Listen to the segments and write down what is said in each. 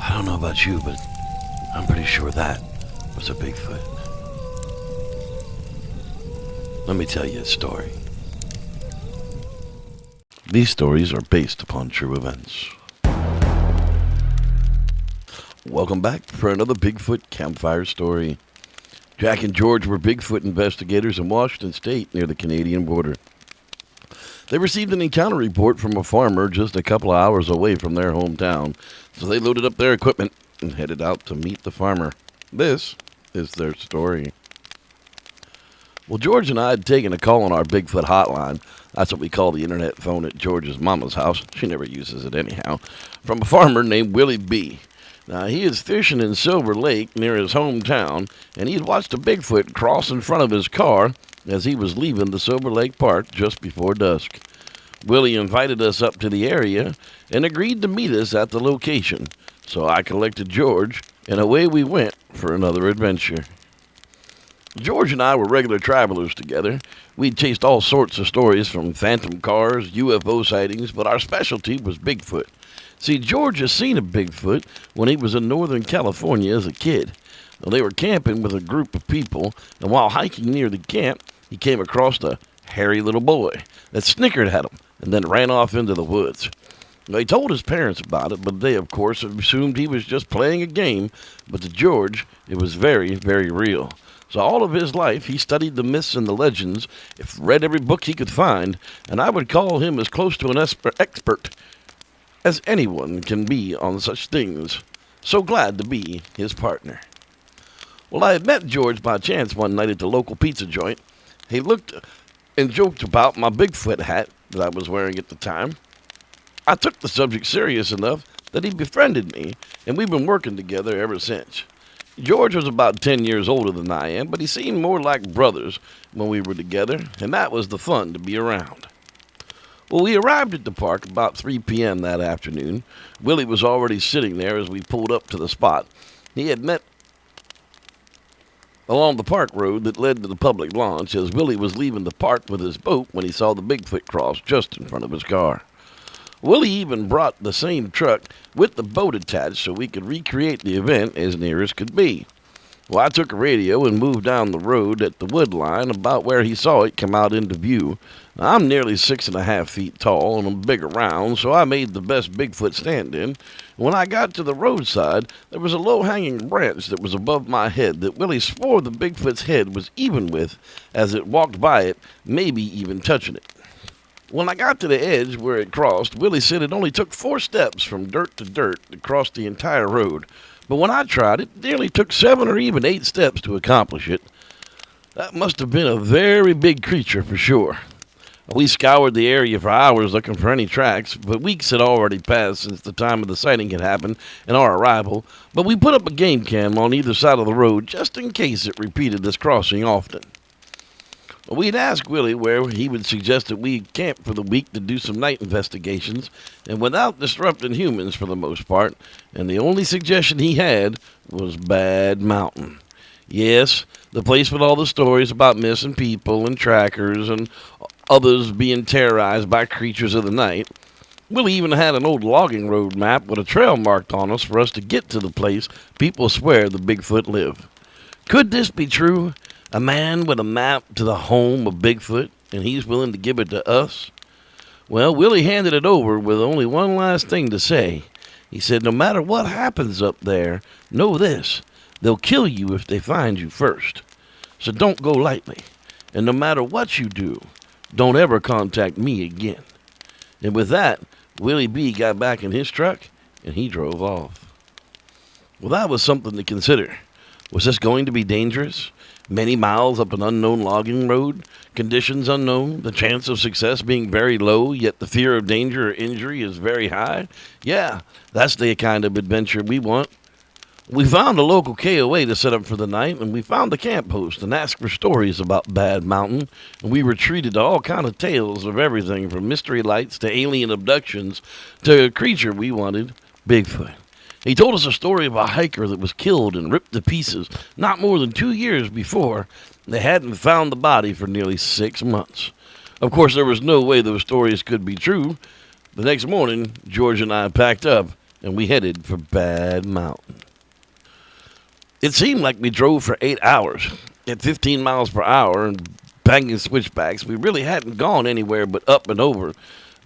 I don't know about you, but I'm pretty sure that was a Bigfoot. Let me tell you a story. These stories are based upon true events. Welcome back for another Bigfoot campfire story. Jack and George were Bigfoot investigators in Washington State near the Canadian border. They received an encounter report from a farmer just a couple of hours away from their hometown, so they loaded up their equipment and headed out to meet the farmer. This is their story. Well, George and I had taken a call on our Bigfoot hotline. That's what we call the internet phone at George's mama's house. She never uses it anyhow. From a farmer named Willie B. Now, he is fishing in Silver Lake near his hometown, and he had watched a Bigfoot cross in front of his car as he was leaving the Silver Lake Park just before dusk. Willie invited us up to the area and agreed to meet us at the location. So I collected George, and away we went for another adventure. George and I were regular travelers together. We'd chased all sorts of stories from phantom cars, UFO sightings, but our specialty was Bigfoot. See, George has seen a Bigfoot when he was in Northern California as a kid. Well, they were camping with a group of people, and while hiking near the camp, he came across a hairy little boy that snickered at him and then ran off into the woods. He told his parents about it, but they, of course, assumed he was just playing a game, but to George, it was very, very real. So all of his life, he studied the myths and the legends, read every book he could find, and I would call him as close to an expert as anyone can be on such things. So glad to be his partner. Well, I had met George by chance one night at the local pizza joint. He looked and joked about my Bigfoot hat that I was wearing at the time. I took the subject serious enough that he befriended me, and we've been working together ever since. George was about 10 years older than I am, but he seemed more like brothers when we were together, and that was the fun to be around. Well, we arrived at the park about 3 p.m. that afternoon. Willie was already sitting there as we pulled up to the spot. He had met along the park road that led to the public launch as Willie was leaving the park with his boat when he saw the Bigfoot cross just in front of his car. Willie even brought the same truck with the boat attached so we could recreate the event as near as could be. Well, I took a radio and moved down the road at the wood line about where he saw it come out into view. Now, I'm nearly 6.5 feet tall and I'm big around, so I made the best Bigfoot stand-in. When I got to the roadside, there was a low-hanging branch that was above my head that Willie swore the Bigfoot's head was even with as it walked by it, maybe even touching it. When I got to the edge where it crossed, Willie said it only took 4 steps from dirt to dirt to cross the entire road. But when I tried, it nearly took 7 or even 8 steps to accomplish it. That must have been a very big creature for sure. We scoured the area for hours looking for any tracks, but weeks had already passed since the time of the sighting had happened and our arrival. But we put up a game cam on either side of the road just in case it repeated this crossing often. We'd asked Willie where he would suggest that we camp for the week to do some night investigations, and without disrupting humans for the most part, and the only suggestion he had was Bad Mountain. Yes, the place with all the stories about missing people and trackers and others being terrorized by creatures of the night. Willie even had an old logging road map with a trail marked on us for us to get to the place people swear the Bigfoot live. Could this be true? A man with a map to the home of Bigfoot, and he's willing to give it to us? Well, Willie handed it over with only one last thing to say. He said, no matter what happens up there, know this, they'll kill you if they find you first. So don't go lightly. And no matter what you do, don't ever contact me again. And with that, Willie B. got back in his truck, and he drove off. Well, that was something to consider. Was this going to be dangerous? Many miles up an unknown logging road, conditions unknown, the chance of success being very low, yet the fear of danger or injury is very high. Yeah, that's the kind of adventure we want. We found a local KOA to set up for the night, and we found the camp host and asked for stories about Bad Mountain, and we were treated to all kind of tales of everything from mystery lights to alien abductions to a creature we wanted, Bigfoot. He told us a story of a hiker that was killed and ripped to pieces not more than 2 years before. They hadn't found the body for nearly 6 months. Of course, there was no way those stories could be true. The next morning, George and I packed up and we headed for Bad Mountain. It seemed like we drove for 8 hours at 15 miles per hour and banging switchbacks. We really hadn't gone anywhere but up and over,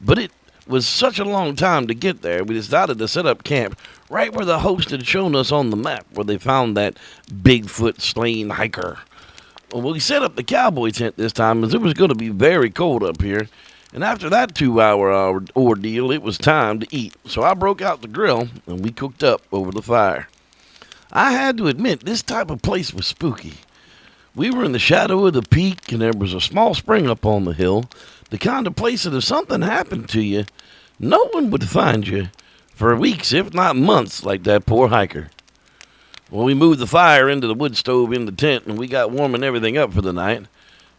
but it was such a long time to get there, we decided to set up camp right where the host had shown us on the map, where they found that Bigfoot slain hiker. Well, we set up the cowboy tent this time as it was going to be very cold up here, and after that 2-hour ordeal, it was time to eat. So I broke out the grill, and we cooked up over the fire. I had to admit, this type of place was spooky. We were in the shadow of the peak, and there was a small spring up on the hill, the kind of place that if something happened to you, no one would find you for weeks, if not months, like that poor hiker. Well, we moved the fire into the wood stove in the tent, and we got warming everything up for the night,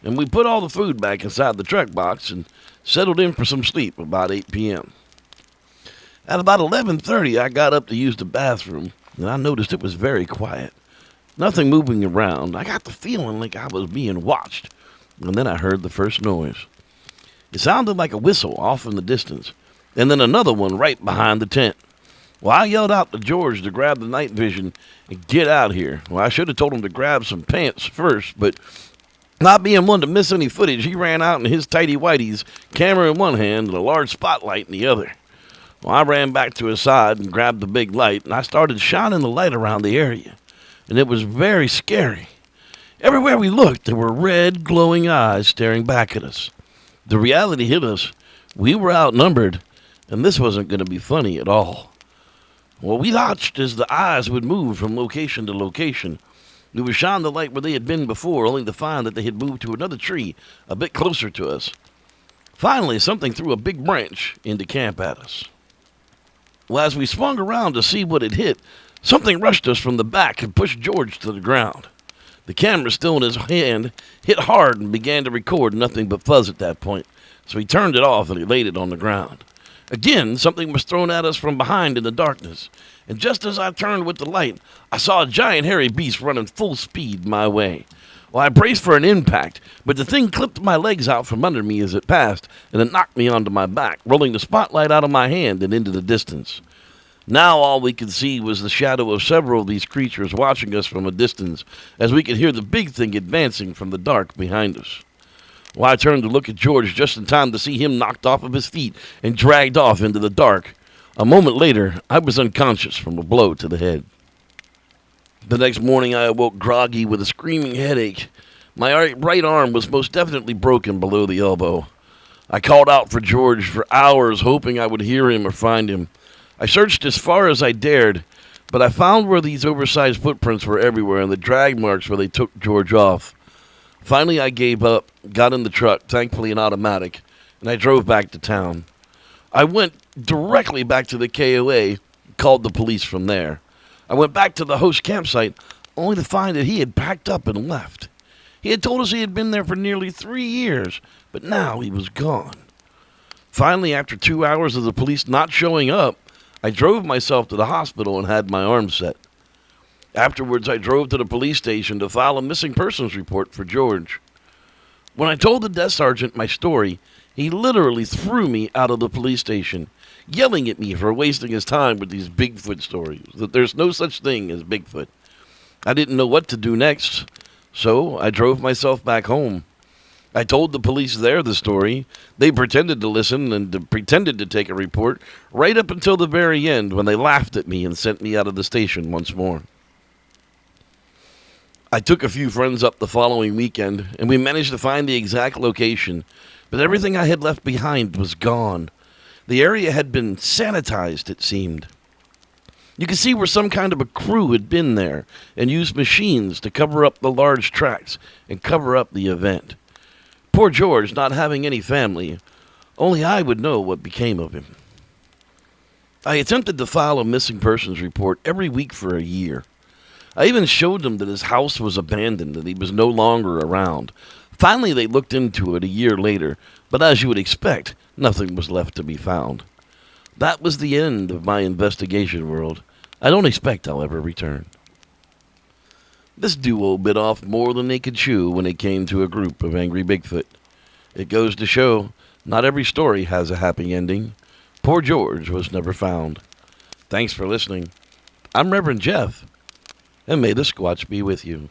and we put all the food back inside the truck box and settled in for some sleep about 8 p.m. At about 11:30, I got up to use the bathroom, and I noticed it was very quiet. Nothing moving around. I got the feeling like I was being watched, and then I heard the first noise. It sounded like a whistle off in the distance, and then another one right behind the tent. Well, I yelled out to George to grab the night vision and get out here. Well, I should have told him to grab some pants first, but not being one to miss any footage, he ran out in his tighty-whities, camera in one hand and a large spotlight in the other. Well, I ran back to his side and grabbed the big light, and I started shining the light around the area, and it was very scary. Everywhere we looked, there were red, glowing eyes staring back at us. The reality hit us. We were outnumbered, and this wasn't going to be funny at all. Well, we watched as the eyes would move from location to location. We would shine the light where they had been before, only to find that they had moved to another tree a bit closer to us. Finally, something threw a big branch into camp at us. Well, as we swung around to see what it hit, something rushed us from the back and pushed George to the ground. The camera, still in his hand, hit hard and began to record nothing but fuzz at that point, so he turned it off and he laid it on the ground. Again, something was thrown at us from behind in the darkness, and just as I turned with the light, I saw a giant hairy beast running full speed my way. Well, I braced for an impact, but the thing clipped my legs out from under me as it passed, and it knocked me onto my back, rolling the spotlight out of my hand and into the distance. Now all we could see was the shadow of several of these creatures watching us from a distance, as we could hear the big thing advancing from the dark behind us. Well, I turned to look at George just in time to see him knocked off of his feet and dragged off into the dark. A moment later, I was unconscious from a blow to the head. The next morning, I awoke groggy with a screaming headache. My right arm was most definitely broken below the elbow. I called out for George for hours, hoping I would hear him or find him. I searched as far as I dared, but I found where these oversized footprints were everywhere and the drag marks where they took George off. Finally, I gave up, got in the truck, thankfully an automatic, and I drove back to town. I went directly back to the KOA, called the police from there. I went back to the host campsite, only to find that he had packed up and left. He had told us he had been there for nearly 3 years, but now he was gone. Finally, after 2 hours of the police not showing up, I drove myself to the hospital and had my arm set. Afterwards, I drove to the police station to file a missing persons report for George. When I told the desk sergeant my story, he literally threw me out of the police station, yelling at me for wasting his time with these Bigfoot stories, that there's no such thing as Bigfoot. I didn't know what to do next, so I drove myself back home. I told the police there the story. They pretended to listen and pretended to take a report right up until the very end when they laughed at me and sent me out of the station once more. I took a few friends up the following weekend, and we managed to find the exact location, but everything I had left behind was gone. The area had been sanitized, it seemed. You could see where some kind of a crew had been there and used machines to cover up the large tracks and cover up the event. Poor George, not having any family, only I would know what became of him. I attempted to file a missing persons report every week for a year. I even showed them that his house was abandoned and he was no longer around. Finally, they looked into it a year later, but as you would expect, nothing was left to be found. That was the end of my investigation world. I don't expect I'll ever return. This duo bit off more than they could chew when it came to a group of angry Bigfoot. It goes to show, not every story has a happy ending. Poor George was never found. Thanks for listening. I'm Reverend Jeff, and may the Squatch be with you.